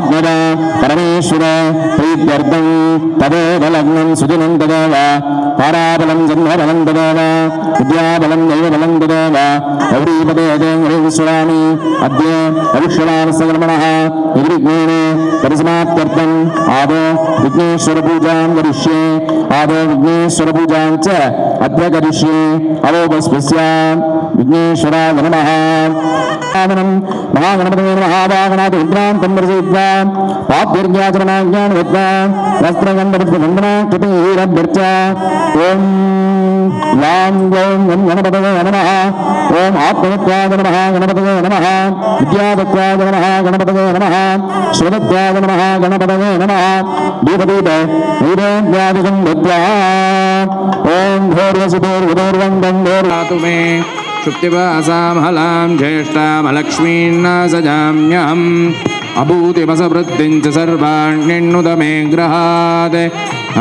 परमेश्वर प्रीत्यर्थं तदेव लग्नं सुदिनं तदेव ताराबलं जन्मबलं तदेव विद्याबलं दैवबलं तदेव गौरीपदे देवस्वामी अद्य भविष्यवानसगमनः निर्विघ्नेन परिसमाप्त्यर्थम् आदौ विघ्नेश्वरपूजां करिष्ये आदौ विघ्नेश्वरपूजां च अद्य करिष्ये अवोपस्पस्यां विघ्नेश्वराय नमः महागणपतये नमः वागणात् रुद्रान्तं दर्शयित्वा पाद्यर्घ्याचरणाज्ञान विद्वान् वस्त्रगन्धपुष्पवन्दना कृतिरभ्यर्च ॐ लां ग्लौं गं गणपतये नमः ॐ आत्मवत्वाय नमः गणपतये नमः विद्यादत्वाय नमः गणपतये नमः श्रवत्वाय नमः गणपतये नमः दीपदीप नैवेद्यादिकं दत्त्वा ॐ धैर्यसुधैर्वधैर्वन्दं धैर्यातु मे शुक्तिवासां हलां ज्येष्ठामलक्ष्मीं न सजाम्यहम् अभूतिमसवृत्तिं च सर्वाण्यन्नुत मे गृहात्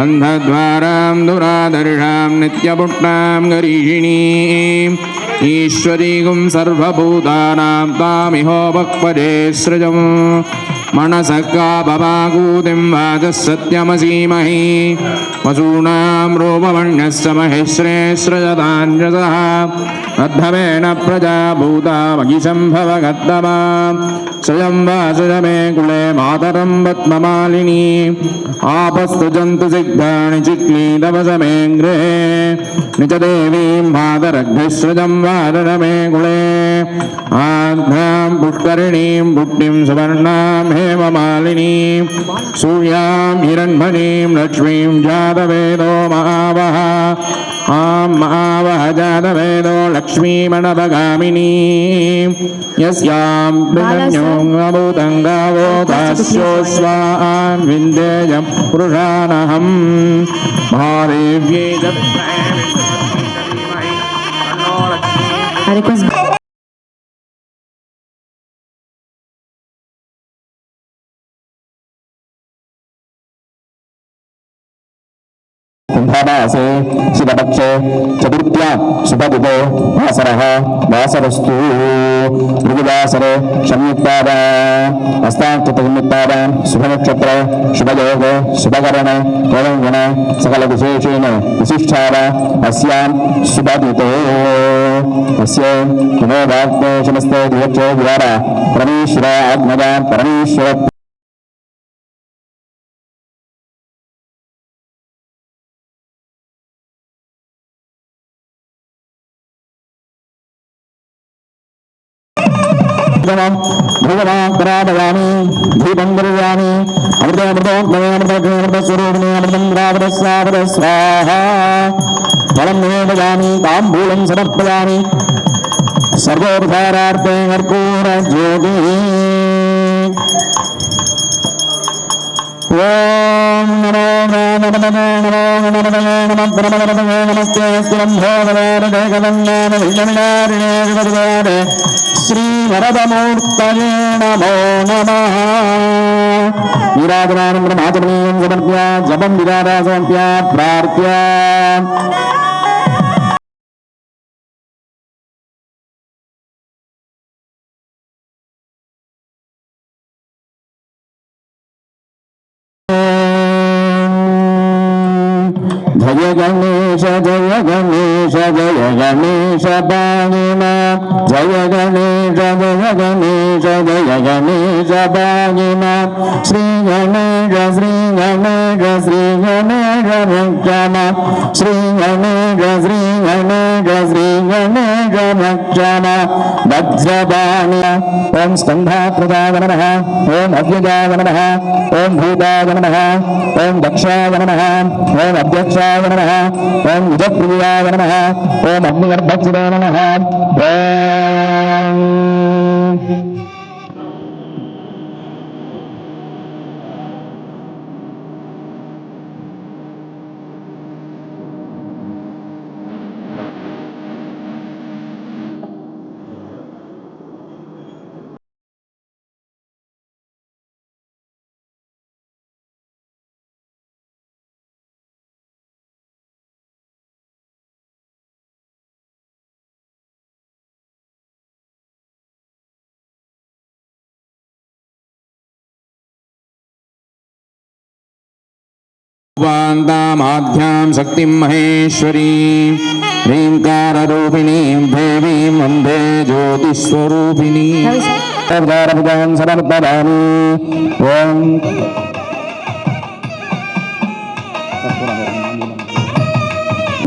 अन्धद्वारां दुरादर्शां नित्यपुट्टां गरीषिणीम् ईश्वरीगुं सर्वभूतानां तामिहोपक्पदे सृजम् मनसः कापवाकूतिं वाचः सत्यमसीमहि वसूनां रूपमण्यस्य महेश्रे सृजताञ्जसः अद्धमेन प्रजा भूता मगिशम्भवगद्दमा श्रयं वासुज मे कुले मातरं पद्ममालिनी आपस्तु जन्तु सिग्धानि चिक्लीतवस मे गृहे निजदेवीं मातरग्निसृजं वादन मे कुले आघ्नां पुष्करिणीं पुट्टिं सुवर्णां हेममालिनीं सूर्यां हिरण्मणिं लक्ष्मीं जातवेदो महावः आं महावः जातवेदो लक्ष्मीमणभगामिनी यस्यां प्रियं गावो दास्योऽस्वान् विन्देयं पुरुषानहं महादेव्यै कुंभमासे शिवपक्षे चतुर्थ्यां शुभदिने वासरः वासरस्तु मृगवासरे संयुक्तावां हस्ताक्षतसंयुक्तावां शुभनक्षत्र शुभयोग शुभकरण कोणगुण सकलविशेषेण विशिष्टावा अस्यां शुभदिते अस्य कुमोदाग्नेशमस्ते दिवक्षे द्वारा परमेश्वर आज्ञया परमेश्वर भगवान् प्रापयामि दीपं दर्शयामि अमृतस्वरूपिणे अमृतं द्रावद स्वाहा फलं निवेदयामि ताम्बूलं समर्पयामि सर्वोपचारार्थे कर्पूरज्योतिः ॐ नमो नमो नमस्ते श्रीवरदमूर्तये नमो नमः नीराजनानं ब्रह्माचमनीयं समर्प्य जपं विराजा समर्प्य प्रार्थ्य जय गणेश पाणिना जय गणेश पाणिना श्री गणेश रक्षमा श्री गणेश रक्षमा वज्रपाणि ओं स्कन्धाकृताय नमः ओं अव्यजाय नमः ओं भूताय नमः ओं दक्षाय नमः ओं अध्यक्षाय नमः ओं निजप्रियाय नमः ओं अग्निगर्भक्षिते नमः ओं वान्तामाध्यां शक्तिं महेश्वरीं ह्रीङ्काररूपिणीं देवीं वन्दे ज्योतिस्वरूपिणीं समर्पयामि ॐ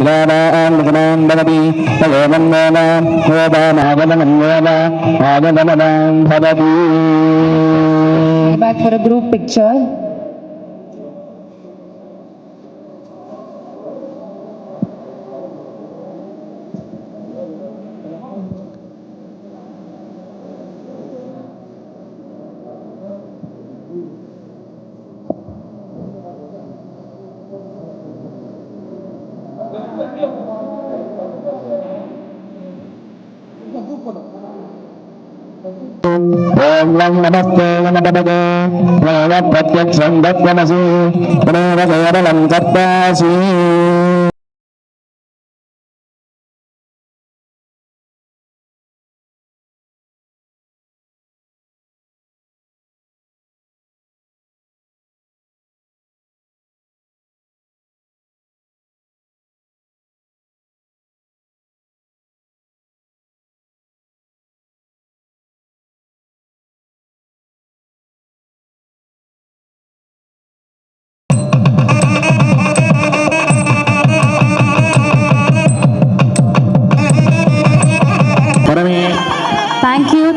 विलापान् भवति तयोमन्वेन वेदानागमनन्वेन आगमनं भवति. Back for a group picture. ॐ लं नमस्ते नमपदे नमः प्रत्यक्षं दत्तमसि तमेव केवलं कर्तासि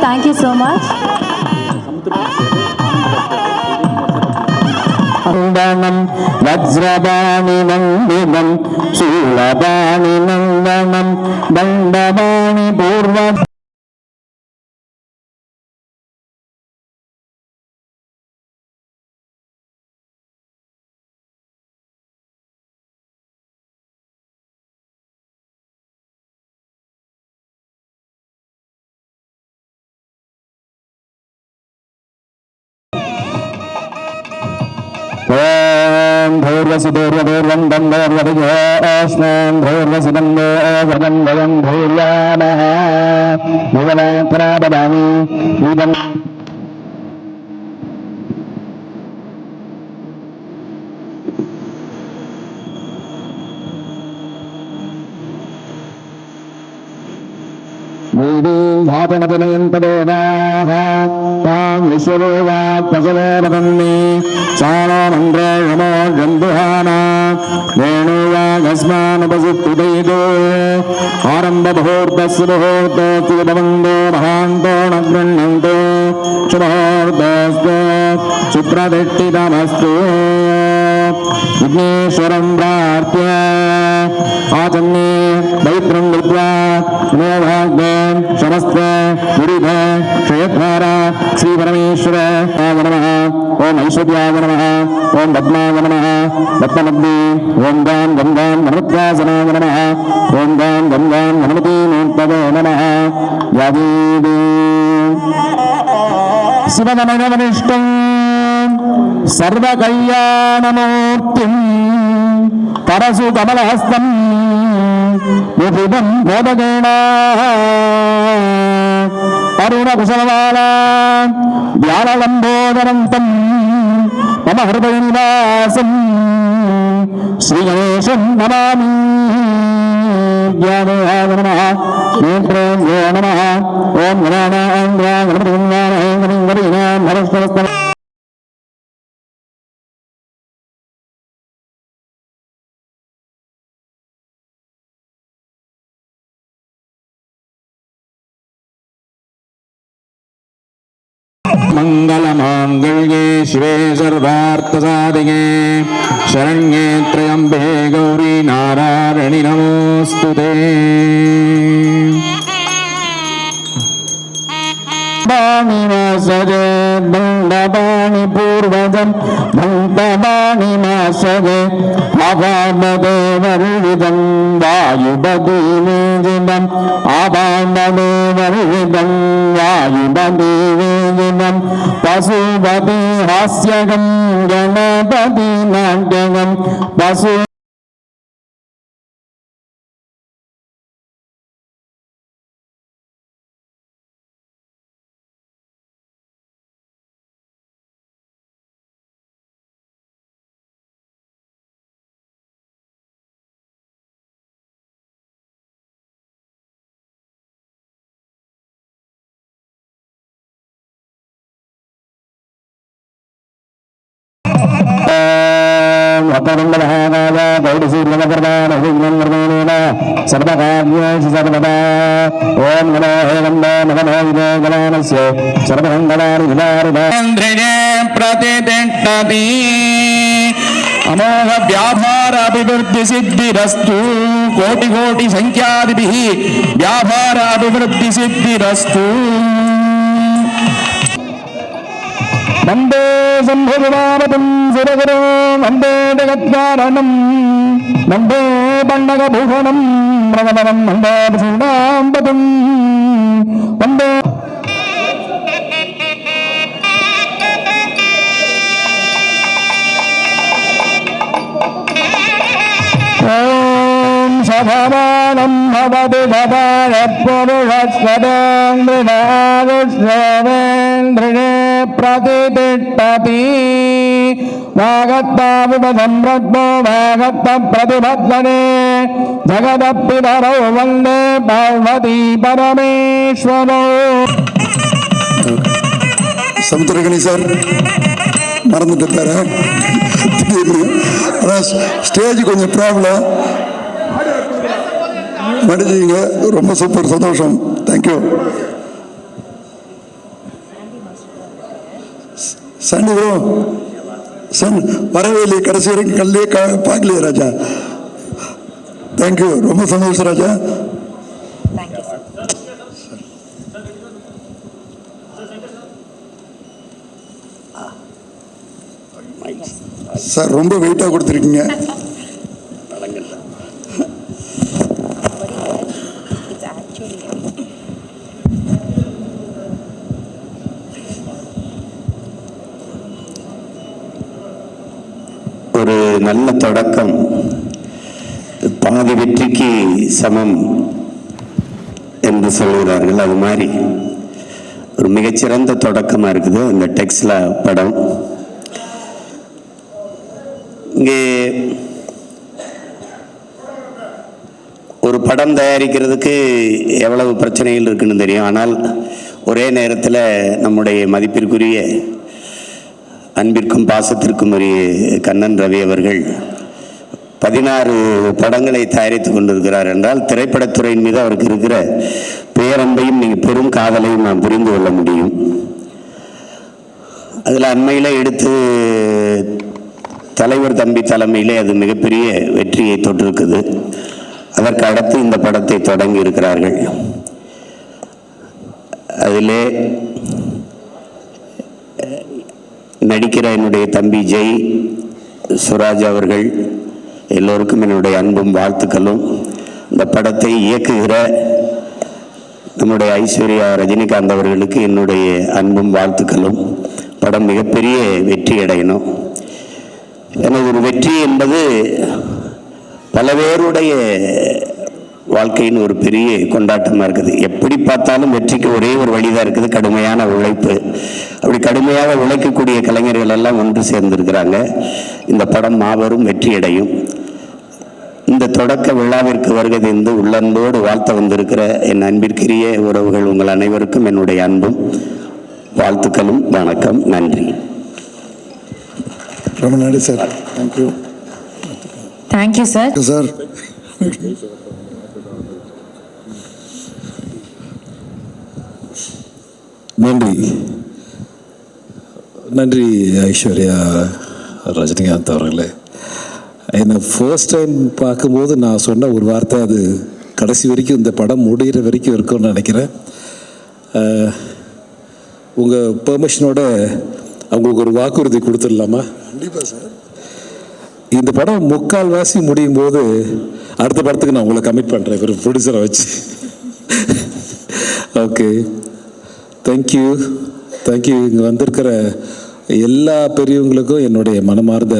Thank you so much. नन्दनं Vajrapani नन्दिनं Shulpani नन्दनं Dandapani पूर्व ॐ भूर्वसि भूर्वं दन्दोर्वस्मान् भूर्वसि दन्दोर्वं वयं भूर्यामः भुवनात्मनापदामि इदम् धापनतनयन्तदेवाः तां विश्वरूपात्मसवेरपन्नि सानोमन्त्रे नमो जन्तुहाना वेणुवागस्मानुपसिद्धुदैतो आरम्भमुहूर्तस्य मुहूर्तोऽच्युतवन्दो महान्तो न गृह्णन्तो शुभमुहूर्तोऽस्तु सुप्रतिष्ठितमस्तु विघ्नेश्वरं प्रार्थ्य आचन्ये दैत्रं कृत्वा मनोभाग्यं समस्त दुरिध क्षयद्वारा श्रीपरमेश्वर नमः ओम ऐश्वर्याय नमः ओम पद्माय नमः पद्ममध्ये ओम गां गंगां नमत्यासनाय नमः ओम गां गंगां हनुमतीमूर्तये नमः यादेवी शिवनमनमनिष्टं सर्वकल्याणमूर्तिं परशु कमलहस्तं युधितं बोधगेण अरुणकुशलवाला व्याललम्बोदरन्तं मम हृदयनिवासं श्रीगणेशं नमामि ज्ञानेहाय नमः नेत्रेन्द्रो नमः ॐ गणानां मङ्गलमाङ्गल्ये शिवे सर्वार्थसाधिके शरण्ये त्र्यम्बे गौरी नारायणि नमोऽस्तु ते सजे दण्डपाणि पूर्वजं भक्तपाणि सजे आभामदेवरुविदं वायुपदीवेदिनम् आभामदेवरुविदं वायुपदीवेदिनं पशुपति हास्यकं गणपति नाट्यकं पशु भक्तवृन्दमहाकाय गौडसूर्यमकर्माणविघ्नमर्मेण सर्वकार्येषु सर्वदा ॐ नमो हेमन्दे नमो विजयगणानस्य सर्वमङ्गलानि विदारिणे प्रतिष्ठति अमोघ व्यापार अभिवृद्धि सिद्धिरस्तु कोटि कोटि संख्यादिभिः व्यापार अभिवृद्धि सिद्धिरस्तु वन्दे शम्भुविमानतं सुरगुरो वन्दे जगत्कारणं वन्दे पण्डगभूषणं प्रवदनं वन्दे प्रसूनाम्बतं वन्दे ॐ सभवानं भवति भवाय पुरुषस्वदेन्द्रिणागुष्यवेन्द्रिणे प्रतिष्ठति वागत्ताविपसंरग्नो वागत्तप्रतिपद्मने जगदपितरौ वन्दे पार्वती परमेश्वरौ சமுத்திரகணி சார் மறந்துட்டு இருக்காரு ஆனால் ஸ்டேஜ் கொஞ்சம் ப்ராப்ளம் மன்னிச்சிங்க. ரொம்ப சூப்பர், சந்தோஷம், தேங்க்யூ. சன் ப்ரோ சன் வரவே இல்லையே, கடைசி வரைக்கும் கல்லே பார்க்கலையே ராஜா. தேங்க்யூ, ரொம்ப சந்தோஷம் ராஜா. சார் ரொம்ப வெயிட்டாக கொடுத்துருக்கீங்க. ஒரு நல்ல தொடக்கம் பாதி வெற்றிக்கு சமம் என்று சொல்கிறார்கள். அது மாதிரி ஒரு மிகச்சிறந்த தொடக்கமாக இருக்குது இந்த டெக்ஸ்லா படம். இங்கே ஒரு படம் தயாரிக்கிறதுக்கு எவ்வளவு பிரச்சனைகள் இருக்குன்னு தெரியும். ஆனால் ஒரே நேரத்தில் நம்முடைய மதிப்பிற்குரிய அன்பிற்கும் பாசத்திற்கும் உரிய கண்ணன் ரவி அவர்கள் 16 படங்களை தயாரித்து கொண்டிருக்கிறார் என்றால் திரைப்படத்துறையின் மீது அவருக்கு இருக்கிற பேரன்பையும் நீங்கள் பெரும் காதலையும் நாம் புரிந்து கொள்ள முடியும். அதில் அண்மையில் எடுத்து தலைவர் தம்பி தலைமையிலே அது மிகப்பெரிய வெற்றியை தொட்டிருக்குது. அதற்கு அடுத்து இந்த படத்தை தொடங்கி இருக்கிறார்கள். அதிலே நடிக்கிற என்னுடைய தம்பி ஜெய் சுராஜ் அவர்கள் எல்லோருக்கும் என்னுடைய அன்பும் வாழ்த்துக்களும். இந்த படத்தை இயக்குகிற நம்முடைய ஐஸ்வர்யா ரஜினிகாந்த் அவர்களுக்கு என்னுடைய அன்பும் வாழ்த்துக்களும். படம் மிகப்பெரிய வெற்றி அடையணும். எனது ஒரு வெற்றி என்பது பல பேருடைய வாழ்க்கையின் ஒரு பெரிய கொண்டாட்டமாக இருக்குது. எப்படி பார்த்தாலும் வெற்றிக்கு ஒரே ஒரு வழிதான் இருக்குது, கடுமையான உழைப்பு. அப்படி கடுமையாக உழைக்கக்கூடிய கலைஞர்கள் எல்லாம் ஒன்று சேர்ந்திருக்கிறாங்க. இந்த படம் மாபெரும் வெற்றி அடையும். இந்த தொடக்க விழாவிற்கு வருகை தந்து உள்ளன்போடு வாழ்த்த வந்திருக்கிற என் அன்பிற்குரிய உறவுகள் உங்கள் அனைவருக்கும் என்னுடைய அன்பும் வாழ்த்துக்களும். வணக்கம், நன்றி. ரொம்ப நன்றி sir. Thank you. Thank you, sir. Sir நன்றி ஐஸ்வர்யா ரஜினிகாந்த் அவர்களே. என்னை ஃபர்ஸ்ட் டைம் பார்க்கும்போது நான் சொன்ன ஒரு வார்த்தை அது கடைசி வரைக்கும் இந்த படம் முடிகிற வரைக்கும் இருக்கும்னு நினைக்கிறேன். உங்கள் பெர்மிஷனோட அவங்களுக்கு ஒரு வாக்குறுதி கொடுத்துடலாமா? கண்டிப்பாக சார். இந்த படம் முக்கால்வாசி முடியும் போது அடுத்த படத்துக்கு நான் உங்களை கமிட் பண்ணுறேன் ஒரு ப்ரொடியூசரை வச்சு. Okay, thank you. இங்கே வந்திருக்கிற எல்லா பெரியவங்களுக்கும் என்னுடைய மனமார்ந்த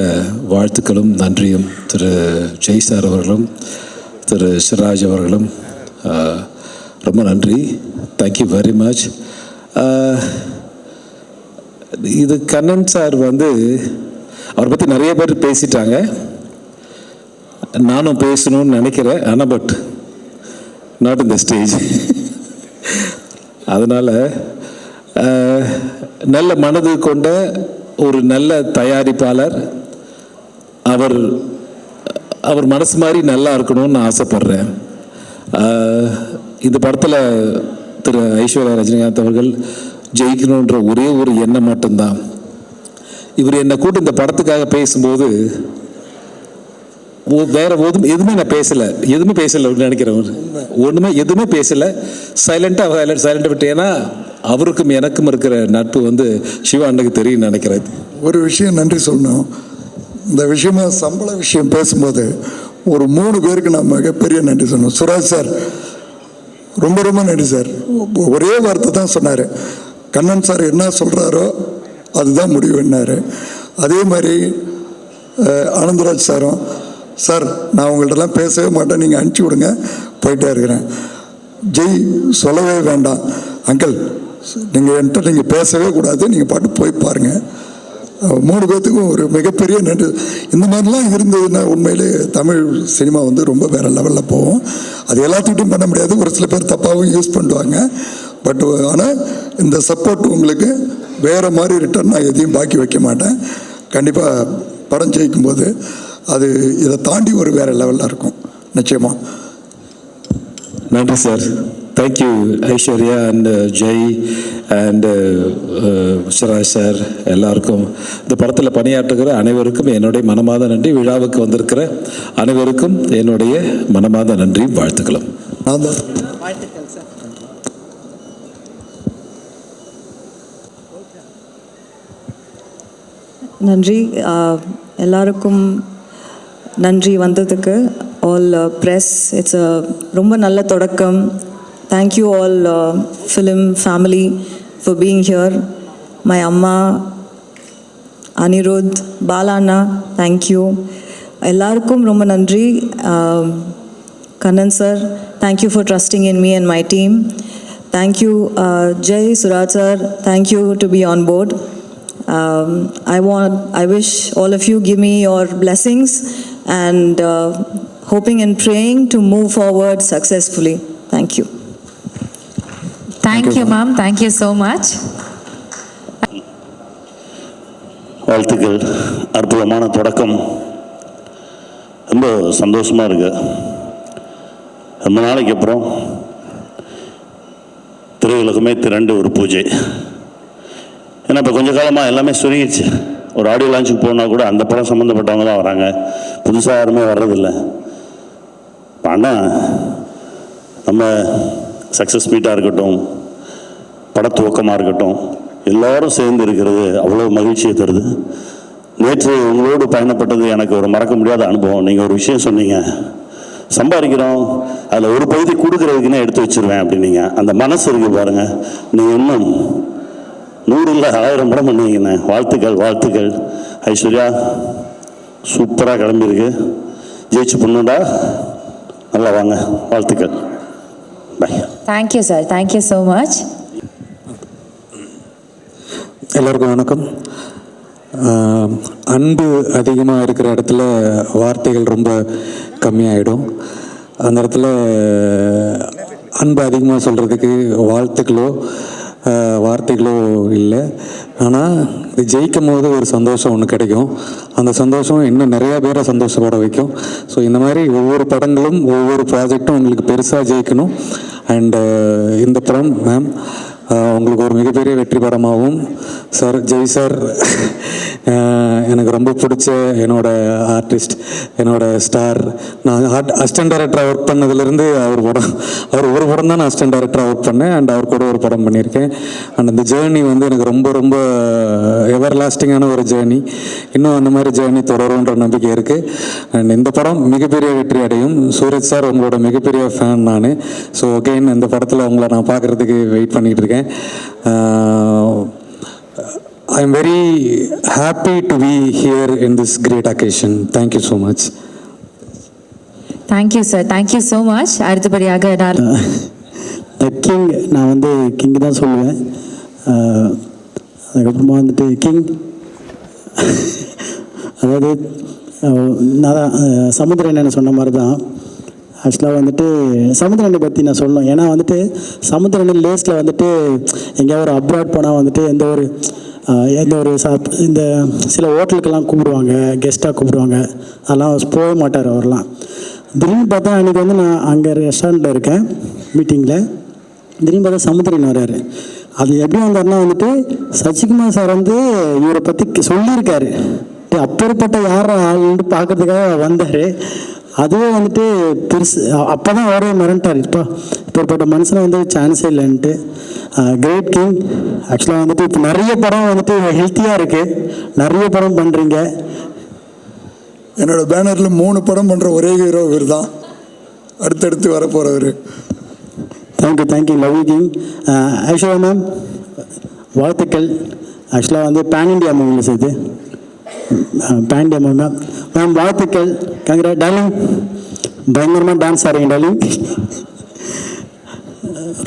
வாழ்த்துக்களும் நன்றியும். திரு ஜெய் சார் அவர்களும் திரு சிராஜ் அவர்களும் ரொம்ப நன்றி. Thank you very much. இது கண்ணன் சார் அவரை பற்றி நிறைய பேர் பேசிட்டாங்க. நானும் பேசணும்னு நினைக்கிறேன், ஆனால் but not in the stage. அதனால் நல்ல மனது கொண்ட ஒரு நல்ல தயாரிப்பாளர், அவர் மனசு மாதிரி நல்லா இருக்கணும்னு நான் ஆசைப்படுறேன். இந்த படத்தில் திரு ஐஸ்வர்யா ரஜினிகாந்த் அவர்கள் ஜெயிக்கணுன்ற ஒரே ஒரு எண்ணம் மட்டும்தான். இவர் என்னை கூட்டு இந்த படத்துக்காக பேசும்போது வேற எதுவுமே நான் பேசலை, நினைக்கிறேன். எதுவுமே பேசலை, சைலண்டாக விட்டு. ஏன்னா அவருக்கும் எனக்கும் இருக்கிற நட்பு வந்து சிவா அண்ணனுக்கு தெரியும் நினைக்கிறேன். ஒரு விஷயம் நன்றி சொல்லணும். இந்த விஷயமா சம்பள விஷயம் பேசும்போது ஒரு 3 பேருக்கு நான் மிகப்பெரிய நன்றி சொல்லணும். சுராஜ் சார் ரொம்ப ரொம்ப நன்றி சார். ஒரே வார்த்தை தான் சொன்னார், கண்ணன் சார் என்ன சொல்கிறாரோ அதுதான் முடிவுன்னாரு. அதே மாதிரி ஆனந்தராஜ் சாரும், சார் நான் உங்கள்கிட்டலாம் பேசவே மாட்டேன், நீங்கள் அனுப்பிச்சி விடுங்க, போயிட்டே இருக்கிறேன். ஜெய் சொல்லவே வேண்டாம் அங்கிள், நீங்கள் பேசவே கூடாது, நீங்கள் பாட்டு போய் பாருங்கள். 3 பேர்த்துக்கும் ஒரு மிகப்பெரிய நன்றி. இந்த மாதிரிலாம் இருந்ததுன்னா உண்மையிலே தமிழ் சினிமா வந்து ரொம்ப வேறு லெவலில் போகும். அது எல்லாத்துக்கிட்டையும் பண்ண முடியாது, ஒரு சில பேர் தப்பாகவும் யூஸ் பண்ணுவாங்க. பட் ஆனால் இந்த சப்போர்ட் உங்களுக்கு வேறு மாதிரி ரிட்டர்ன் நான் எதையும் பாக்கி வைக்க மாட்டேன். கண்டிப்பாக படம் ஜெயிக்கும்போது அது இதை தாண்டி ஒரு வேறு லெவலில் இருக்கும் நிச்சயமாக. நன்றி sir. Thank you Aishwarya and Jai and Suraj sir எல்லாருக்கும். இந்த படத்தில் பணியாற்றுகிற அனைவருக்கும் என்னுடைய மனமார்ந்த நன்றி. விழாவுக்கு வந்திருக்கிற அனைவருக்கும் என்னுடைய மனமார்ந்த நன்றி, வாழ்த்துக்களும். வாழ்த்துக்கள் சார். நன்றி எல்லாருக்கும், நன்றி வந்ததுக்கு. ஆல் ப்ரெஸ், இட்ஸ் ரொம்ப நல்ல தொடக்கம். Thank you all film family for being here. My அம்மா, அனிருத், பாலாண்ணா, தேங்க்யூ எல்லாருக்கும் ரொம்ப நன்றி. Kannan sir, thank you for trusting in me and my team. Thank you Jai, Suraj sir, thank you to be on board. I wish all of you give me your blessings and hoping and praying to move forward successfully. Thank you. Thank you ma'am, thank you so much. வாழ்த்துக்கள். அற்புதமான தொடக்கம். ரொம்ப சந்தோஷமாக இருக்கு. ரொம்ப நாளைக்கு அப்புறம் திரையுலகமே திரண்டு ஒரு பூஜை. ஏன்னா இப்போ கொஞ்சம் காலமாக எல்லாமே சுருங்கிடுச்சு. ஒரு ஆடியோ லான்ச்சுக்கு போனால் கூட அந்த படம் சம்மந்தப்பட்டவங்க தான் வராங்க, புதுசாக யாருமே வர்றதில்லை. ஆனால் நம்ம சக்ஸஸ் மீட்டாக இருக்கட்டும், படத்துவக்கமாக இருக்கட்டும், எல்லோரும் சேர்ந்து இருக்கிறது அவ்வளோ மகிழ்ச்சியை தருது. நேற்று உங்களோடு பயணப்பட்டது எனக்கு ஒரு மறக்க முடியாத அனுபவம். நீங்கள் ஒரு விஷயம் சொன்னீங்க, சம்பாதிக்கிறோம் அதில் ஒரு பகுதி கொடுக்குறதுக்குன்னு எடுத்து வச்சுருவேன் அப்படின்னீங்க. அந்த மனசு இருக்குது பாருங்கள். நீங்கள் இன்னும் 100 இல்லை 1000 படம் பண்ணுவீங்கண்ணே. வாழ்த்துக்கள், வாழ்த்துக்கள். ஐஸ்வர்யா சூப்பராக கிளம்பியிருக்கு, ஜெயிச்சு பொண்ணுடா, நல்லா வாங்க, வாழ்த்துக்கள். By. Thank you sir, thank you so much. எல்லாருக்கும் வணக்கம். அன்பு அதிகமாக இருக்கிற இடத்துல வார்த்தைகள் ரொம்ப கம்மியாயிடும். அந்த இடத்துல அன்பு அதிகமாக சொல்கிறதுக்கு வார்த்தைகளோ இல்லை. ஆனால் இது ஜெயிக்கும் போது ஒரு சந்தோஷம் ஒன்று கிடைக்கும். அந்த சந்தோஷம் இன்னும் நிறையா பேரை சந்தோஷப்பட வைக்கும். ஸோ இந்த மாதிரி ஒவ்வொரு படங்களும் ஒவ்வொரு ப்ராஜெக்டும் உங்களுக்கு பெருசாக ஜெயிக்கணும். அண்டு இந்த படம் மேம் உங்களுக்கு ஒரு மிகப்பெரிய வெற்றி படமாகவும் சார், ஜெய் சார் எனக்கு ரொம்ப பிடிச்ச என்னோட ஆர்டிஸ்ட், என்னோட ஸ்டார். நான் அசிஸ்டன்ட் டைரக்டராக ஒர்க் பண்ணதுலேருந்து அவர் ஒரு படம் தான் நான் அசிஸ்டன்ட் டைரக்டராக ஒர்க் பண்ணேன். அண்ட் அவர் கூட ஒரு படம் பண்ணியிருக்கேன். அண்ட் அந்த ஜேர்னி வந்து எனக்கு ரொம்ப ரொம்ப எவர் லாஸ்டிங்கான ஒரு ஜேர்னி. இன்னும் அந்த மாதிரி ஜேர்னி தொடரும்ன்ற நம்பிக்கை இருக்குது. அண்ட் இந்த படம் மிகப்பெரிய வெற்றி அடையும். சூரஜ் சார் உங்களோட மிகப்பெரிய ஃபேன் நான். ஸோ அகெயின் இந்த படத்தில் உங்களை நான் பார்க்குறதுக்கு வெயிட் பண்ணிகிட்டு இருக்கேன். I am very happy to be here in this great occasion. Thank you so much. Thank you sir, thank you so much. அடுத்தபடியாக கிங், நான் வந்து கிங் தான் சொல்லுவேன். அதுக்கப்புறமா வந்துட்டு கிங், அதாவது நான் தான் சமுத்திரன் என்ன சொன்ன மாதிரி தான். ஆக்சுவலாக வந்துட்டு சமுத்திரனை பற்றி நான் சொல்லணும். ஏன்னா வந்துட்டு சமுத்திரன் லேஸில் வந்துட்டு எங்கேயாவது ஒரு அப்ராட் போனால் வந்துட்டு எந்த ஒரு எந்த ஒரு இந்த சில ஹோட்டலுக்கெல்லாம் கூப்பிடுவாங்க, கெஸ்ட்டாக கூப்பிடுவாங்க, அதெல்லாம் போக மாட்டார் அவர்லாம். திடீர்னு பார்த்தா அன்றைக்கி வந்து நான் அங்கே ரெஸ்டாரண்ட்டில் இருக்கேன் மீட்டிங்கில். திடீர்னு பார்த்தா சமுத்திரன் வர்றாரு. அது எப்படி வந்தார்னா வந்துட்டு சசிகுமார் சார் வந்து இவரை பற்றி சொல்லியிருக்காரு. அப்பேற்பட்ட யார் ஆள்னு பார்க்கறதுக்காக வந்தார். அதுவே வந்துட்டு பெருசு. அப்போ தான் அவரே மிரண்டார், இப்பேற்பட்ட மனுஷனை வந்து சான்ஸே இல்லைன்ட்டு. Great king. ஆக்சுவலாக வந்துட்டு இப்போ நிறைய படம் வந்துட்டு ஹெல்த்தியாக இருக்குது, நிறைய படம் பண்ணுறீங்க. என்னோடய பேனரில் 3 படம் பண்ணுற ஒரே ஹீரோ இவர் தான், அடுத்தடுத்து வரப்போகிறவர். Thank you love you king. Aishwarya ma'am வாழ்த்துக்கள். ஆக்சுவலாக வந்து பேன் இண்டியா மூவிஸ் இது, பேன் இண்டியா மூவி மேம் வாழ்த்துக்கள். Congrats darling. பயங்கரமாக டான்ஸ் ஆடுறீங்க டார்லிங்.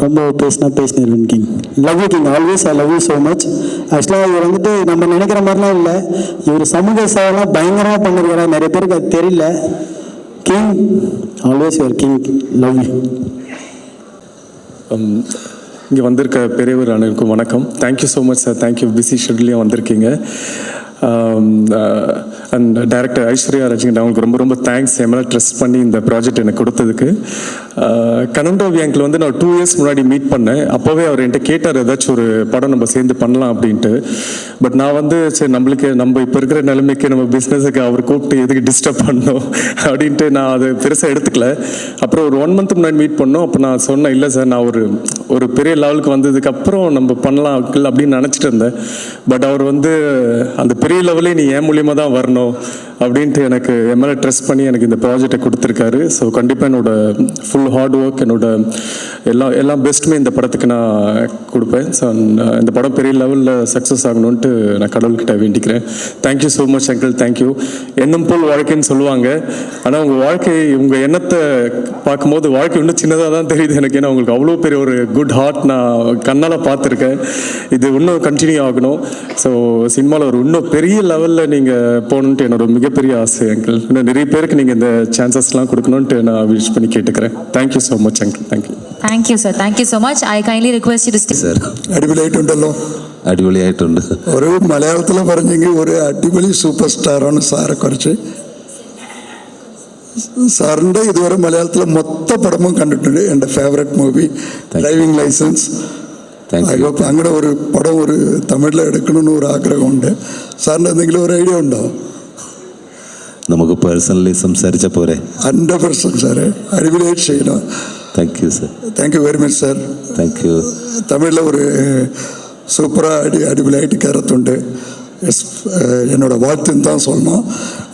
ரொம்ப பேசினேன் king. Love you king, always I love you so much. ஆக்சுவலாக இவர் வந்துட்டு நம்ம நினைக்கிற மாதிரிலாம் இல்லை, இவர் சமூக சேவைலாம் பயங்கரமாக பண்ணிருக்கிறார். நிறைய பேருக்கு அது தெரியல. King, always your king. Love you. இங்கே வந்திருக்க பெரியவர் அனைவருக்கும் வணக்கம். Thank you so much sir. Thank you. Busy ஷெட்யூல்லையும் வந்திருக்கீங்க. அண்ட் டைரக்டர் ஐஸ்வர்யா ரஜினிகாந்த் அவங்களுக்கு ரொம்ப ரொம்ப தேங்க்ஸ் என் மேலே ட்ரஸ்ட் பண்ணி இந்த ப்ராஜெக்ட் எனக்கு கொடுத்ததுக்கு. கனண்டோவி அங்கிள் வந்து நான் 2 இயர்ஸ் முன்னாடி மீட் பண்ணேன். அப்போவே அவர் என்கிட்ட கேட்டார் ஏதாச்சும் ஒரு படம் நம்ம சேர்ந்து பண்ணலாம் அப்படின்ட்டு. பட் நான் வந்து சரி நம்ம இப்போ இருக்கிற நிலைமைக்கு நம்ம பிஸ்னஸுக்கு அவர் கூப்பிட்டு எதுக்கு டிஸ்டர்ப் பண்ணோம் அப்படின்ட்டு நான் அதை பெருசாக எடுத்துக்கல. அப்புறம் ஒரு 1 மந்த் முன்னாடி மீட் பண்ணோம். அப்போ நான் சொன்னேன், இல்லை சார் நான் ஒரு பெரிய லெவலுக்கு வந்ததுக்கப்புறம் நம்ம பண்ணலாம் அப்படின்னு நினச்சிட்டு இருந்தேன். பட் அவர் வந்து அந்த பெரிய லெவலே நீ ஏன் மூலியமாக தான் வரணும் அப்படின்ட்டு எனக்கு என் மேலே ட்ரஸ்ட் பண்ணி எனக்கு இந்த ப்ராஜெக்டை கொடுத்துருக்காரு. ஸோ கண்டிப்பாக என்னோட ஃபுல் ஹார்ட் ஒர்க், என்னோட எல்லாம் பெஸ்ட்டுமே இந்த படத்துக்கு நான் கொடுப்பேன். ஸோ இந்த படம் பெரிய லெவலில் சக்ஸஸ் ஆகணும்ன்ட்டு நான் கடவுள்கிட்ட வேண்டிக்கிறேன். Thank you so much uncle. Thank you. எண்ணம் போல் வாழ்க்கைன்னு சொல்லுவாங்க. ஆனால் உங்கள் எண்ணத்தை பார்க்கும்போது வாழ்க்கை இன்னும் சின்னதாக தான் தெரியுது எனக்கு. ஏன்னா உங்களுக்கு அவ்வளோ பெரிய ஒரு குட் ஹார்ட் நான் கண்ணால் பார்த்துருக்கேன். இது இன்னும் கண்டினியூ ஆகணும். ஸோ சினிமாவில் இன்னும் பெரிய லெவலில் நீங்கள் போகணுன்ட்டு என்னோட மிகப்பெரிய ஆசை அங்கிள். இன்னும் நிறைய பேருக்கு நீங்கள் இந்த சான்சஸ்லாம் கொடுக்கணுன்ட்டு நான் விஷ் பண்ணி கேட்டுக்கிறேன். Thank you so much uncle. Thank you sir. Thank you so much. I kindly request you to stay. Sir അടിപൊളിയായിട്ടുണ്ടല്ലോ. അടിപൊളിയായിട്ടുണ്ട്. ഒരു മലയാളത്തിൽ പറഞ്ഞെങ്കിൽ ഒരു അടിപൊളി സൂപ്പർ സ്റ്റാറാണ് സാറെ കുറിച്ച്. സാറിൻ്റെ ഇതുവരെ മലയാളത്തിലെ മൊത്തം പടമും കണ്ടിട്ടുണ്ട്. എൻ്റെ ഫേവറേറ്റ് മൂവി ഡ്രൈവിംഗ് ലൈസൻസ്. അങ്ങനെ ഒരു പടം ഒരു തമിഴിൽ എടുക്കണമെന്ന് ഒരു ആഗ്രഹമുണ്ട്. സാറിൻ്റെ എന്തെങ്കിലും ഒരു ഐഡിയ ഉണ്ടോ? നമുക്ക് പേഴ്സണലി സംസാരിച്ച പോരെ? 100% സാറേ, അടിപൊളിയായിട്ട് ചെയ്യണം. Thank you sir. Thank you very much sir. Thank you. தமிழில் ஒரு சூப்பராக அடிப்படையாகிட்டு கருத்துண்டு. என்னோட வாழ்த்துன்னு தான் சொல்லணும்.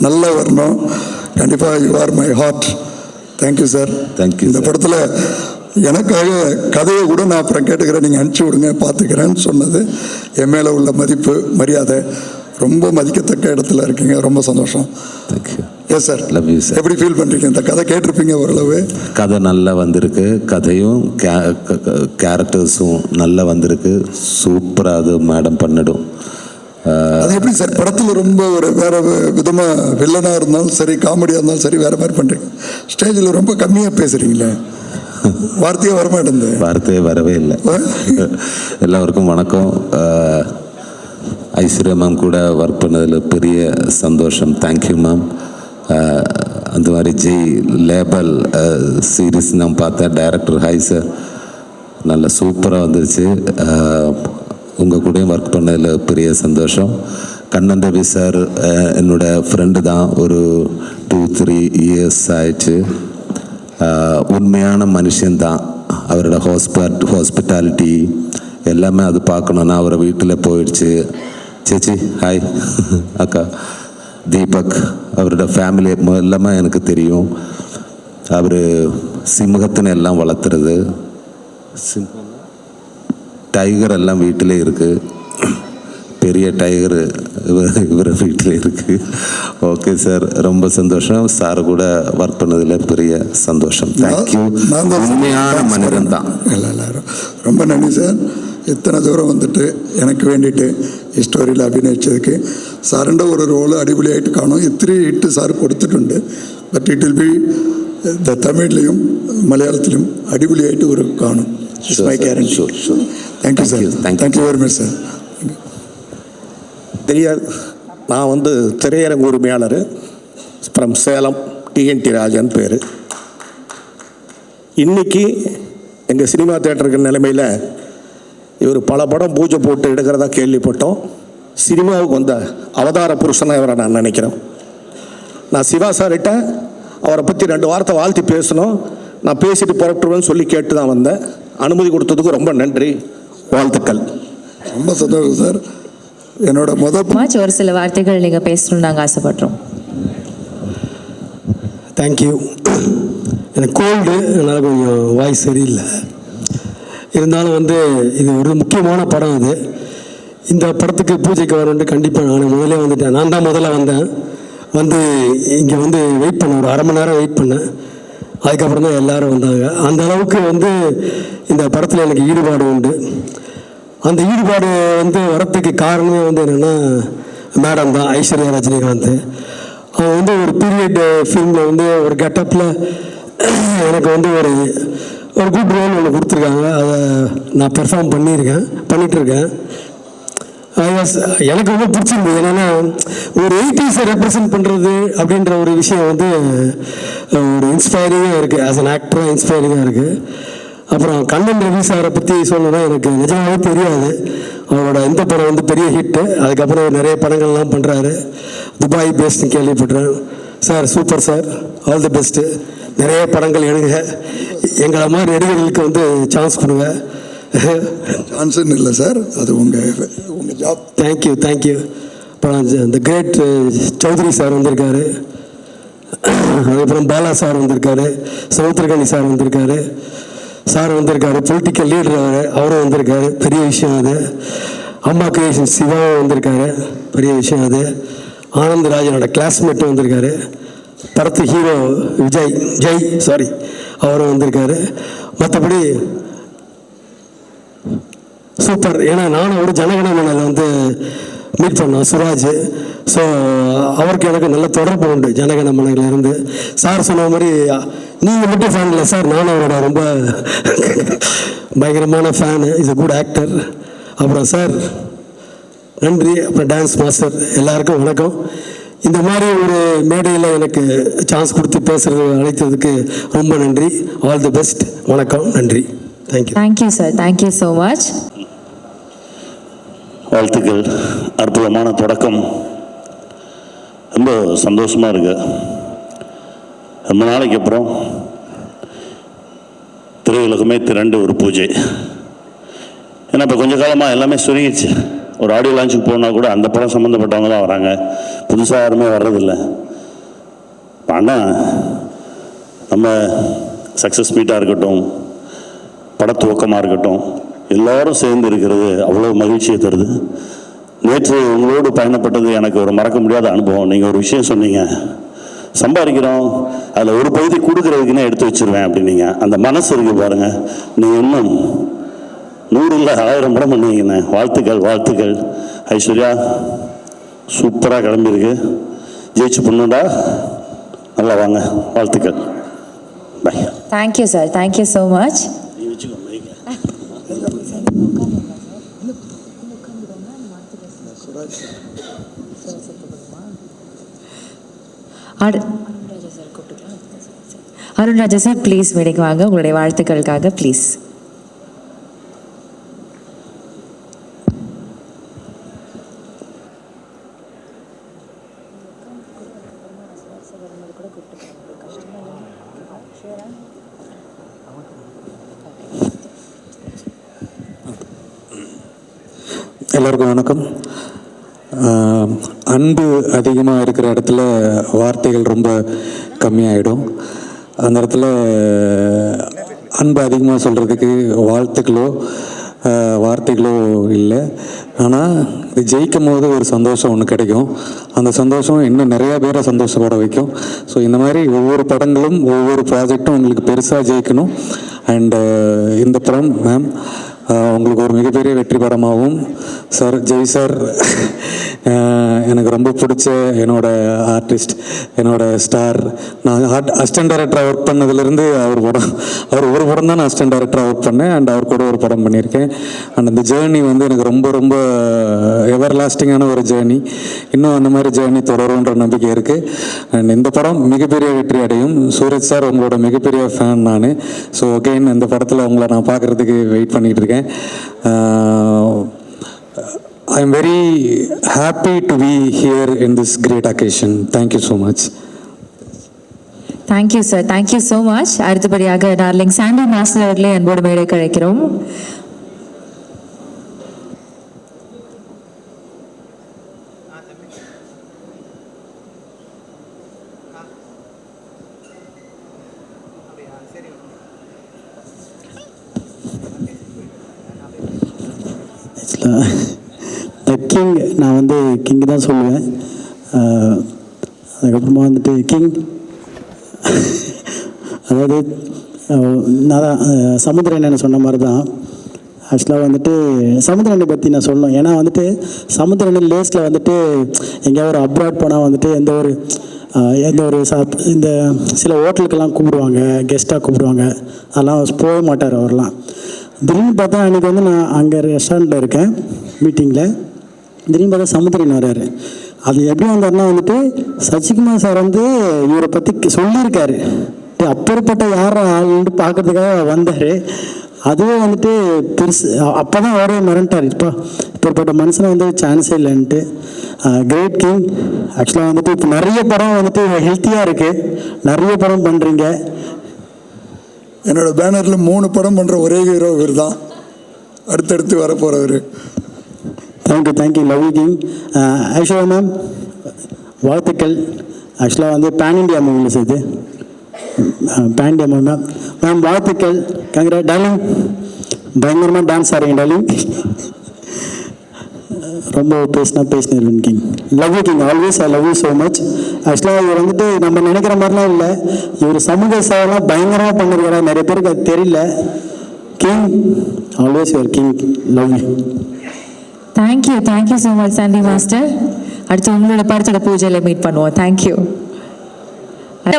நல்லா வரணும். கண்டிப்பாக you are my heart. Thank you sir. Thank you. இந்த படத்தில் எனக்காக கதையை கூட நான் அப்புறம் கேட்டுக்கிறேன், நீங்கள் அனுப்பிச்சி விடுங்க, பார்த்துக்கிறேன்னு சொன்னது என் மேலே உள்ள மதிப்பு மரியாதை. ரொம்ப மதிக்கத்தக்க இடத்துல இருக்கீங்க. ரொம்ப சந்தோஷம். Thank you. Yes sir. Love you sir. எப்படி ஃபீல் பண்ணுறீங்க? இந்த கதை கேட்டிருப்பீங்க ஓரளவு. கதை நல்லா வந்திருக்கு. கதையும் கேரக்டர்ஸும் நல்லா வந்திருக்கு. சூப்பராக அது மேடம் பண்ணிடும். அது எப்படி சார் படத்தில் ரொம்ப ஒரு வேறு விதமாக வில்லனாக இருந்தாலும் சரி, காமெடியாக இருந்தாலும் சரி, வேறு மாதிரி பண்ணுறீங்க. ஸ்டேஜில் ரொம்ப கம்மியாக பேசுகிறீங்களே, வார்த்தையே வரமாட்டேங்குது. வார்த்தையே வரவே இல்லை. எல்லாருக்கும் வணக்கம். ஐஸ்வர்யா மேம் கூட ஒர்க் பண்ணதில் பெரிய சந்தோஷம். Thank you ma'am. அந்த மாதிரி ஜெய் லேபல் சீரீஸ் நான் பார்த்தேன். டைரக்டர் ஹாய் சார், நல்ல சூப்பராக வந்துருச்சு. உங்கள் கூடயும் ஒர்க் பண்ணதில் பெரிய சந்தோஷம். கண்ணன் ரவி சார் என்னோட ஃப்ரெண்டு தான். ஒரு 2-3 இயர்ஸ் ஆயிடுச்சு. உண்மையான மனுஷன்தான். அவரோட ஹாஸ்பிட்டாலிட்டி எல்லாமே அது பார்க்கணுன்னா அவரை வீட்டில் போயிடுச்சு. சேச்சி ஹாய். அக்கா தீபக், அவரோட ஃபேமிலி எல்லாமே எனக்கு தெரியும். அவர் சிம்மகத்தினை எல்லாம் வளர்த்துறது, டைகர் எல்லாம் வீட்டிலே இருக்குது. பெரிய டைகர் இவர் வீட்டில் இருக்குது. ஓகே சார், ரொம்ப சந்தோஷம். சார் கூட ஒர்க் பண்ணதில் பெரிய சந்தோஷம். தேங்க்யூ. உண்மையான மனிதன் தான். எல்லாரும் ரொம்ப நன்றி சார். இத்தனை தூரம் வந்துட்டு எனக்கு வேண்டிட்டு ഹിസ്റ്റോറിയിൽ അഭിനയിച്ചതൊക്കെ സാറിൻ്റെ ഒരു റോള് അടിപൊളിയായിട്ട് കാണും. ഇത്തിരി ഹിറ്റ് സാറ് കൊടുത്തിട്ടുണ്ട്. ബട്ട് ഇറ്റ് വിൽ ബി തമിഴിലും മലയാളത്തിലും അടിപൊളിയായിട്ട് ഒരു കാണും. My guarantee. Thank you sir. Thank you very much sir. தெரியாது. நான் திரையரங்கு உரிமையாளர் ஃப்ரம் சேலம், டிஎன்டி ராஜன் பேர். இன்றைக்கி எங்கள் சினிமா தேட்டருக்கு நிலைமையில் இவர் பல படம் பூஜை போட்டு எடுக்கிறதா கேள்விப்பட்டோம். சினிமாவுக்கு வந்த அவதார புருஷனாக இவரை நான் நினைக்கிறேன். நான் சிவா சார்கிட்ட அவரை பற்றி 2 வார்த்தை வாழ்த்தி பேசணும், நான் பேசிட்டு புறப்பட்டுருவேன்னு சொல்லி கேட்டு தான் வந்தேன். அனுமதி கொடுத்ததுக்கு ரொம்ப நன்றி, வாழ்த்துக்கள். ரொம்ப சந்தோஷம் சார். என்னோட ஒரு சில வார்த்தைகள் நீங்கள் பேசணும்னு நாங்கள் ஆசைப்படுறோம். தேங்க்யூ. எனக்கு கோல்டு, அதனால் கொஞ்சம் வாய்ஸ் சரியில்லை. இருந்தாலும் இது ஒரு முக்கியமான படம். இந்த படத்துக்கு பூஜைக்கு வரணுன்ட்டு கண்டிப்பாக நான் முதலே வந்துட்டேன். நான் தான் முதல்ல வந்தேன். இங்கே வெயிட் பண்ணேன், ஒரு அரை மணி நேரம் வெயிட் பண்ணேன். அதுக்கப்புறம் தான் எல்லோரும் வந்தாங்க. அந்த அளவுக்கு இந்த படத்தில் எனக்கு ஈடுபாடு உண்டு. அந்த ஈடுபாடு வரத்துக்கு காரணமே என்னென்னா மேடம் தான், ஐஸ்வர்யா ரஜினிகாந்த். அவன் ஒரு பீரியட் ஃபிலிமில் ஒரு கெட்டப்பில் எனக்கு ஒரு குட் ரோல் ஒன்று கொடுத்துருக்காங்க. அதை நான் பெர்ஃபார்ம் பண்ணிகிட்ருக்கேன். எனக்கு ரொம்ப பிடிச்சிருந்தது. என்னென்னா ஒரு 80s ரெப்ரசன்ட் பண்ணுறது அப்படின்ற ஒரு விஷயம் ஒரு இன்ஸ்பைரிங்காக இருக்குது. ஆஸ் அன் ஆக்டராக இன்ஸ்பைரிங்காக இருக்குது. அப்புறம் கண்ணன் ரவி சாரை பற்றி சொல்லணும்னா எனக்கு நிஜமாகவே தெரியாது. அவரோட இந்த படம் பெரிய ஹிட்டு. அதுக்கப்புறம் நிறைய படங்கள்லாம் பண்ணுறாரு. துபாய் பேஸ்ட்னு கேள்விப்பட்டேன். Sir super sir, all the best. நிறைய படங்கள் எடுங்க. எங்களை மாதிரி நடிகர்களுக்கு சான்ஸ் கொடுங்க. சான்ஸ்ன்னு இல்லை சார், அது உங்கள் ஜாப். தேங்க்யூ. அப்புறம் இந்த கிரேட் சௌத்ரி சார் வந்திருக்காரு. அதுக்கப்புறம் பாலா சார் வந்திருக்காரு. சமுத்திரகனி சார் வந்திருக்காரு. பொலிட்டிக்கல் லீடர் அவரும் வந்திருக்காரு. பெரிய விஷயம் அது. அம்மா கிரியேஷன் சிவாவும் வந்திருக்காரு. பெரிய விஷயம் அது. ஆனந்த் ராஜனோட கிளாஸ்மேட்டும் வந்திருக்காரு. படத்து ஹீரோ ஜெய் அவரும் வந்திருக்காரு. மற்றபடி சூப்பர். ஏன்னா நானும் ஒரு ஜனகணமனில் மீட் பண்ணோம் சுராஜ். ஸோ அவருக்கு எனக்கு நல்ல தொடர்பு உண்டு ஜனகணமனிலிருந்து. சார் சொன்ன மாதிரி நீங்கள் மட்டும் ஃபேன் இல்லை சார், நானும் அவரோட ரொம்ப பயங்கரமான fan. Is a good actor. அப்புறம் சார் நன்றி. அப்புறம் டான்ஸ் மாஸ்டர் எல்லாருக்கும் வணக்கம். இந்த மாதிரி ஒரு மேடையில் எனக்கு சான்ஸ் கொடுத்து பேசுகிறது அழைத்ததுக்கு ரொம்ப நன்றி. All the best. வணக்கம், நன்றி. Thank you sir. Thank you so much. வாழ்த்துக்கள். அற்புதமான தொடக்கம். ரொம்ப சந்தோஷமாக இருக்கு. ரொம்ப நாளைக்கு அப்புறம் திரையுலகமே திரண்டு ஒரு பூஜை. ஏன்னா இப்போ கொஞ்ச காலமாக எல்லாமே சுருங்கிடுச்சு. ஒரு ஆடியோ லான்ச்சுக்கு போனால் கூட அந்த படம் சம்மந்தப்பட்டவங்க தான் வராங்க, புதுசாக யாருமே வர்றதில்லை. ஆனால் நம்ம சக்ஸஸ் மீட்டாக இருக்கட்டும், படத்துவக்கமாக இருக்கட்டும், எல்லோரும் சேர்ந்து இருக்கிறது அவ்வளோ மகிழ்ச்சியை தருது. நேற்று உங்களோடு பயணப்பட்டது எனக்கு ஒரு மறக்க முடியாத அனுபவம். நீங்கள் ஒரு விஷயம் சொன்னீங்க, சம்பாதிக்கிறோம் அதில் ஒரு பகுதி கொடுக்குறதுக்குன்னே எடுத்து வச்சுருவேன் அப்படின்னீங்க. அந்த மனசு இருக்குது பாருங்கள். நீங்கள் இன்னும் 100 இல்லை 1000 படம் பண்ணுவீங்கண்ணே. வாழ்த்துக்கள். ஐஸ்வர்யா சூப்பராக கிளம்பியிருக்கு. ஜெயிச்சு பண்ணுடா, நல்லா வாங்க. வாழ்த்துக்கள். Bye. Thank you sir. Thank you so much. Arunraja sir please மேடைக்கு வாங்க, உங்களுடைய வாழ்த்துக்களுக்காக ப்ளீஸ். எல்லாருக்கும் வணக்கம். அன்பு அதிகமாக இருக்கிற இடத்துல வார்த்தைகள் ரொம்ப கம்மியாயிடும். அந்த இடத்துல அன்பு அதிகமாக சொல்கிறதுக்கு வார்த்தைகளோ இல்லை. ஆனால் இது ஜெயிக்கும் போது ஒரு சந்தோஷம் ஒன்று கிடைக்கும். அந்த சந்தோஷம் இன்னும் நிறையா பேரை சந்தோஷப்பட வைக்கும். ஸோ இந்த மாதிரி ஒவ்வொரு படங்களும் ஒவ்வொரு ப்ராஜெக்டும் உங்களுக்கு பெருசாக ஜெயிக்கணும். அண்டு இந்த படம் மேம் உங்களுக்கு ஒரு மிகப்பெரிய வெற்றி படமாகவும் சார் ஜெய் சார் எனக்கு ரொம்ப பிடிச்ச என்னோட ஆர்டிஸ்ட், என்னோட ஸ்டார். நான் அசிஸ்டன்ட் டைரக்டராக ஒர்க் பண்ணதுலேருந்து அவர் ஒரு படம் தான் நான் அசிஸ்டன்ட் டைரக்டராக ஒர்க் பண்ணேன். அண்ட் அவர் கூட ஒரு படம் பண்ணியிருக்கேன். அண்ட் அந்த ஜேர்னி வந்து எனக்கு ரொம்ப ரொம்ப எவர் லாஸ்டிங்கான ஒரு ஜேர்னி. இன்னும் அந்த மாதிரி ஜேர்னி தொடரும்ன்ற நம்பிக்கை இருக்குது. அண்ட் இந்த படம் மிகப்பெரிய வெற்றி அடையும். சூரஜ் சார் உங்களோட மிகப்பெரிய ஃபேன் நான். ஸோ அகெயின் இந்த படத்தில் உங்களை நான் பார்க்குறதுக்கு வெயிட் பண்ணிகிட்டு இருக்கேன். I am very happy to be here in this great occasion. Thank you so much. Thank you sir, thank you so much. அடுத்தபடியாக டார்லிங் சாண்டி மாஸ்டர் அவர்களே அன்போடு மேடை கழைக்கிறோம். கிங், நான் வந்து கிங் தான் சொல்லுவேன். அதுக்கப்புறமா வந்துட்டு கிங், அதாவது நான் தான் சமுத்திரனை சொன்ன மாதிரி தான். ஆக்சுவலாக வந்துட்டு சமுத்திரனை பற்றி நான் சொல்லணும். ஏன்னா வந்துட்டு சமுத்திரன் லேஸில் வந்துட்டு எங்கேயாவது ஒரு அப்ராட் போனால் வந்துட்டு எந்த ஒரு இந்த சில ஹோட்டலுக்கெல்லாம் கூப்பிடுவாங்க, கெஸ்ட்டாக கூப்பிடுவாங்க. அதெல்லாம் போக மாட்டார் அவர்லாம். திடீர்னு பார்த்தா அன்றைக்கி வந்து நான் அங்கே ரெஸ்டாரண்ட்டில் இருக்கேன் மீட்டிங்கில். திடீர்னு பார்த்தா சமுத்திரன் வர்றாரு. அது எப்படி வந்தார்னா வந்துட்டு சசிகுமார் சார் வந்து இவரை பற்றி சொல்லியிருக்காரு. அப்பேற்பட்ட யார் ஆள்னு பார்க்கறதுக்காக வந்தார். அதுவே வந்துட்டு பெருசு. அப்போ தான் அவரே மிரண்டார், இப்பேற்பட்ட மனுஷனை வந்து சான்ஸே இல்லைன்ட்டு. Great king. ஆக்சுவலாக வந்துட்டு இப்போ நிறைய படம் வந்துட்டு ஹெல்த்தியாக இருக்குது, நிறைய படம் பண்ணுறீங்க. என்னோட பேனரில் 3 படம் பண்ணுற ஒரே ஹீரோ இவர் தான், அடுத்தடுத்து வர போகிறவர். Thank you love you king. Aishwarya ma'am வாழ்த்துக்கள். ஆக்சுவலாக வந்து பேன் இண்டியா மூவிஸ் இது, பேன் இண்டியா மூவி மேம் வாழ்த்துக்கள். Congrats darling. பயங்கரமாக டான்ஸ் ஆடுறீங்க டார்லிங். ரொம்ப பேசினேன் king. Love you king, always I love you so much. ஆக்சுவலாக இவர் வந்துட்டு நம்ம நினைக்கிற மாதிரிலாம் இல்லை, இவர் சமூக சேவைலாம் பயங்கரமாக பண்ணிருக்காரு. நிறைய பேருக்கு அது தெரியல. King, always your king. Love you. Thank you so much Sandy master. அடுத்து உங்களோட படத்தோட பூஜையில் மீட் பண்ணுவோம். தேங்க்யூ.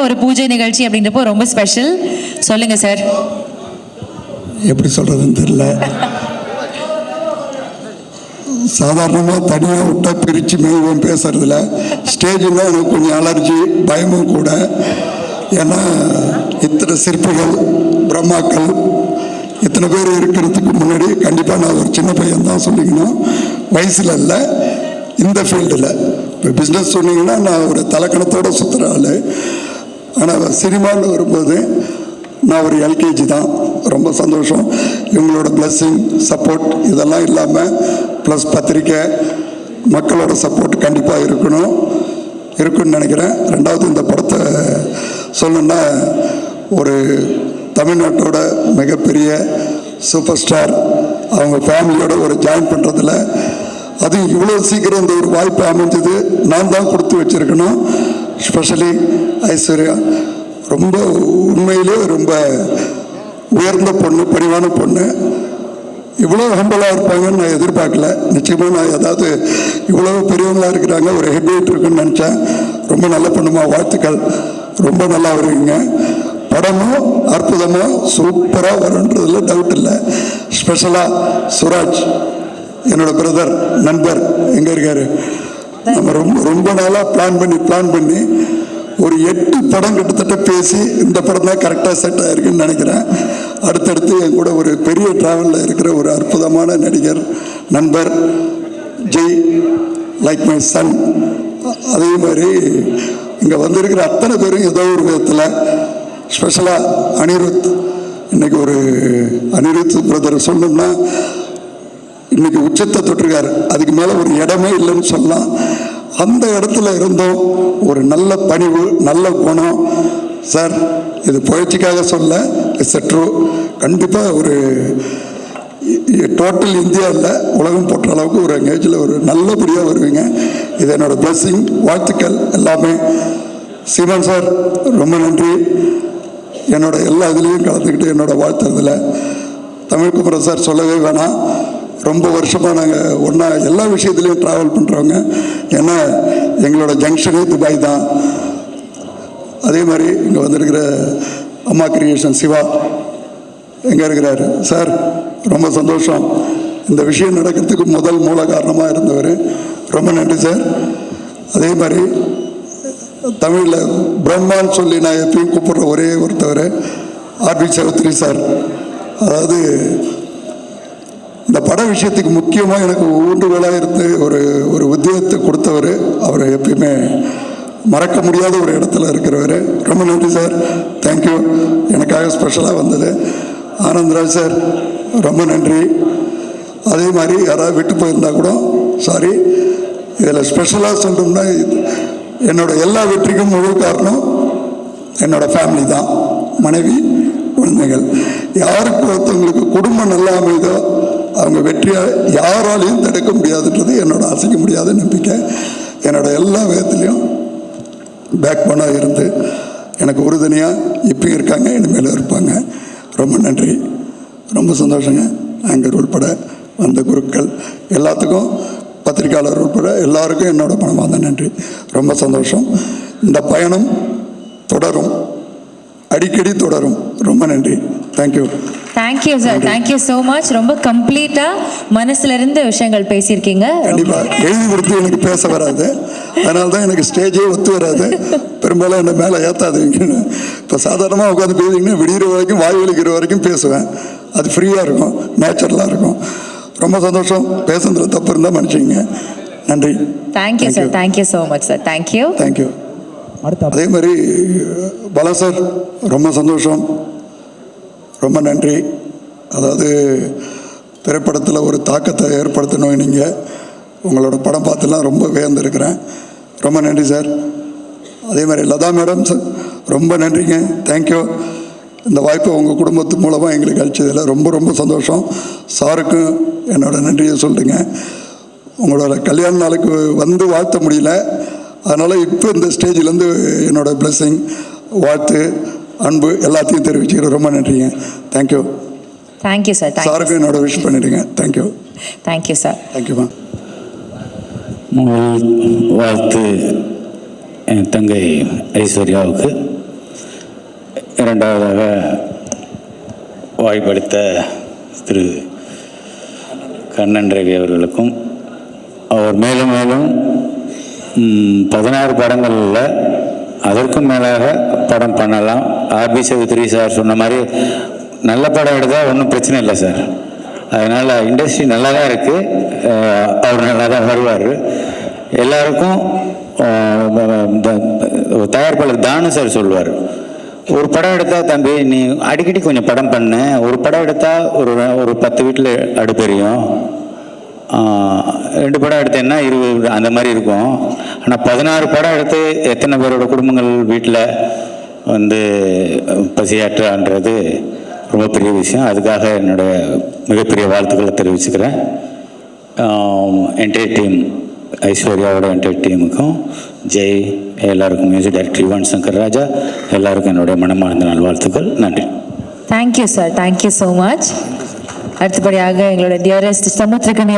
ஒரு பூஜை நிகழ்ச்சி அப்படின்றப்போ ரொம்ப ஸ்பெஷல். சொல்லுங்கள் சார். எப்படி சொல்கிறதுன்னு தெரியல. சாதாரணமாக தனியாக விட்டால் பிரித்து மேய்வன் பேசுறதில்ல. ஸ்டேஜில் எனக்கு கொஞ்சம் அலர்ஜி, பயமும் கூட. ஏன்னா இத்தனை சிற்பிகள், பிரம்மாக்கள், இத்தனை பேர் இருக்கிறதுக்கு முன்னாடி கண்டிப்பாக நான் ஒரு சின்ன பையன் தான் சொல்லிக்கணும். வயசில் இல்லை, இந்த ஃபீல்டில். இப்போ பிஸ்னஸ் சொன்னீங்கன்னா நான் ஒரு தலைக்கணத்தோடு சுற்றுற ஆள். ஆனால் சினிமான்னு வரும்போது நான் ஒரு எல்கேஜி தான். ரொம்ப சந்தோஷம். இவங்களோட பிளெஸ்ஸிங், சப்போர்ட் இதெல்லாம் இல்லாமல் ப்ளஸ் பத்திரிக்கை, மக்களோட சப்போர்ட் கண்டிப்பாக இருக்குன்னு நினைக்கிறேன். ரெண்டாவது இந்த படத்தை சொல்லணுன்னா, ஒரு தமிழ்நாட்டோட மிகப்பெரிய சூப்பர் ஸ்டார் அவங்க ஃபேமிலியோட ஒரு ஜாயின் பண்ணுறதுல, அது இவ்வளோ சீக்கிரம் இந்த ஒரு வாய்ப்பு அமைஞ்சது நான் தான் கொடுத்து வச்சுருக்கணும். ஸ்பெஷலி ஐஸ்வர்யா ரொம்ப உண்மையிலே ரொம்ப உயர்ந்த பொண்ணு, பணிவான பொண்ணு. இவ்வளோ ஹம்பலாக இருப்பாங்கன்னு நான் எதிர்பார்க்கல. நிச்சயமாக நான் ஏதாவது இவ்வளோ பெரியவங்களாக இருக்கிறாங்க, ஒரு ஹெட் வெயிட் இருக்குன்னு நினச்சேன். ரொம்ப நல்ல பொண்ணுமா, வாழ்த்துக்கள். ரொம்ப நல்லா வருவீங்க. படமும் அற்புதமாக சூப்பராக வருன்றதுல டவுட் இல்லை. ஸ்பெஷலாக சுராஜ், என்னோட பிரதர், நண்பர், எங்கே இருக்கார்? நம்ம ரொம்ப நாளாக பிளான் பண்ணி ஒரு 8 படம் கிட்டத்தட்ட பேசி இந்த படம் தான் கரெக்டாக செட் ஆகிருக்குன்னு நினைக்கிறேன். அடுத்தடுத்து என் கூட ஒரு பெரிய ட்ராவலில் இருக்கிற ஒரு அற்புதமான நடிகர், நண்பர் ஜெய், லைக் மை சன். அதே மாதிரி இங்கே வந்திருக்கிற அத்தனை பேரும் ஏதோ ஒரு விதத்தில், ஸ்பெஷலாக அனிருத். இன்றைக்கி ஒரு அனிருத் பிரதர் சொல்லணும்னா இன்றைக்கி உச்சத்தை தொட்டிருக்காரு. அதுக்கு மேலே ஒரு இடமே இல்லைன்னு சொல்லலாம். அந்த இடத்துல இருந்தோம். ஒரு நல்ல பணிவு, நல்ல குணம். சார், இது புகழ்ச்சிக்காக சொல்ல, இட்ஸ் ட்ரூ. கண்டிப்பாக ஒரு டோட்டல் இந்தியாவில் உலகம் போற்ற அளவுக்கு ஒரு எங்கேஜில் ஒரு நல்லபடியாக வருவீங்க. இது என்னோடய பிளெஸ்ஸிங், வாழ்த்துக்கள் எல்லாமே. சீமான் சார் ரொம்ப நன்றி. என்னோட எல்லா இதுலேயும் கலந்துக்கிட்டு என்னோட வாழ்த்துறதுல தமிழ்குமரன் சார் சொல்லவே வேணாம். ரொம்ப வருஷமாக நாங்கள் ஒன்றா எல்லா விஷயத்துலையும் ட்ராவல் பண்ணுறவங்க. ஏன்னா எங்களோட ஜங்ஷனே துபாய் தான். அதே மாதிரி இங்கே வந்திருக்கிற அம்மா கிரியேஷன் சிவா எங்கே இருக்கிறார் சார், ரொம்ப சந்தோஷம். இந்த விஷயம் நடக்கிறதுக்கு முதல் மூல காரணமாக இருந்தவர், ரொம்ப நன்றி சார். அதே மாதிரி தமிழில் பிரம்மான்னு சொல்லி நான் எப்பயும் கூப்பிட்ற ஒரே ஒருத்தவர் ஆர்பி சௌத்ரி சார். அதாவது இந்த பட விஷயத்துக்கு முக்கியமாக எனக்கு ஊண்டுகோலாக இருந்து ஒரு உத்தியோகத்தை கொடுத்தவர். அவர் எப்பயுமே மறக்க முடியாத ஒரு இடத்துல இருக்கிறவர். ரொம்ப நன்றி சார், தேங்க்யூ. எனக்காக ஸ்பெஷலாக வந்தது. ஆனந்த்ராஜ் சார் ரொம்ப நன்றி. அதே மாதிரி யாராவது விட்டு போயிருந்தா கூட சாரி. இதில் ஸ்பெஷலாக சொல்லணும்னா என்னோட எல்லா வெற்றிக்கும் முழு காரணம் என்னோட ஃபேமிலி தான், மனைவி குழந்தைகள். யாருக்கு ஒருத்தவங்களுக்கு குடும்பம் நல்லா அமைதோ அவங்க வெற்றியை யாராலையும் தடுக்க முடியாதுன்றது என்னோட அசைக்க முடியாத நம்பிக்கை. என்னோட எல்லா விதத்துலேயும் பேக் போனாக இருந்து எனக்கு உறுதுணையாக இப்பயும் இருக்காங்க, இனிமேல் இருப்பாங்க. ரொம்ப நன்றி, ரொம்ப சந்தோஷங்க. ஆங்கர் உள்பட வந்த குருக்கள் எல்லாத்துக்கும், பத்திரிகையாளர் உட்பட எல்லாருக்கும் என்னோட மனமார்ந்த நன்றி. ரொம்ப சந்தோஷம். இந்த பயணம் தொடரும், அடிக்கடி தொடரும். ரொம்ப நன்றி, thank you. Thank you sir, thank you so much. ரொம்ப கம்ப்ளீட்டாக மனசுல இருந்து விஷயங்கள் பேசியிருக்கீங்க. கண்டிப்பாக எழுதி கொடுத்து எனக்கு பேச வராது, அதனால தான் எனக்கு ஸ்டேஜே ஒத்து வராது. பெரும்பாலும் என்னை மேலே ஏற்றாதுங்கன்னு. இப்போ சாதாரணமாக உட்காந்து பேசிங்கன்னா விடிகிற வரைக்கும் வாய் வலிக்கிற வரைக்கும் பேசுவேன். அது ஃப்ரீயாக இருக்கும், நேச்சுரலாக இருக்கும். ரொம்ப சந்தோஷம். பேசுனதுல தப்பு இருந்தால் மன்னிச்சிங்க. நன்றி. Thank you sir, thank you so much sir, thank you. Thank you. அதே மாதிரி பாலா சார் ரொம்ப சந்தோஷம், ரொம்ப நன்றி. அதாவது திரைப்படத்தில் ஒரு தாக்கத்தை ஏற்படுத்தணும். நீங்கள் உங்களோட படம் பார்த்துலாம் ரொம்ப வியந்திருக்கிறேன். ரொம்ப நன்றி சார். அதே மாதிரி லதா மேடம் சார் ரொம்ப நன்றிங்க, தேங்க்யூ. இந்த வாய்ப்பை உங்கள் குடும்பத்து மூலமாக எங்களுக்கு அளிச்சதில் ரொம்ப ரொம்ப சந்தோஷம். சாருக்கும் என்னோட நன்றியை சொல்லுங்க. உங்களோட கல்யாண நாளுக்கு வந்து வாழ்த்த முடியல, அதனால் இப்போ இந்த ஸ்டேஜிலேருந்து என்னோட பிளெஸ்ஸிங், வாழ்த்து, அன்பு எல்லாத்தையும் தெரிவிச்சுக்கிறேன். ரொம்ப நன்றிங்க, தேங்க்யூ. Thank you sir. சாருக்கும் என்னோட விஷ் பண்ணிடுங்க. தேங்க்யூ. Thank you sir. தேங்க்யூமா. முதல் வாழ்த்து என் தங்கை ஐஸ்வர்யாவுக்கு, இரண்டாவதாக வாய்ப்பளித்த திரு கண்ணன் ரவி அவர்களுக்கும். அவர் மேலும் மேலும் 16 படங்களில் அதற்கும் மேலாக படம் பண்ணலாம். ஆர்பி சௌத்ரி சார் சொன்ன மாதிரி நல்ல படம் எடுத்தால் ஒன்றும் பிரச்சனை இல்லை சார். அதனால் இண்டஸ்ட்ரி நல்லா தான் இருக்குது, அவர் நல்லா தான் வருவார். எல்லாருக்கும் தயாரிப்பாளர் தானு சார் சொல்லுவார், ஒரு படம் எடுத்தால் தம்பி நீ அடிக்கடி கொஞ்சம் படம் பண்ண, ஒரு படம் எடுத்தால் ஒரு 10 வீட்டில் அடுப்பெரியும், 2 படம் எடுத்தேன்னா 20 அந்த மாதிரி இருக்கும். ஆனால் 16 படம் எடுத்து எத்தனை பேரோட குடும்பங்கள் வீட்டில் வந்து பசியாற்றுன்றது ரொம்ப பெரிய விஷயம். அதுக்காக என்னோட மிகப்பெரிய வாழ்த்துக்களை தெரிவிச்சுக்கிறேன். என்டையர் டீம், ஐஸ்வர்யாவோட என்டையர் டீமுக்கும், ஜெய், எல்லாருக்கும், மியூசிக் டைரக்டர் யுவன் சங்கர் ராஜா, எல்லாருக்கும் என்னுடைய மனமார்ந்த நல்வாழ்த்துக்கள். நன்றி. Thank you sir, thank you so much. அடுத்தபடியாக எங்களோட டியரஸ்ட் சமுத்திரகனி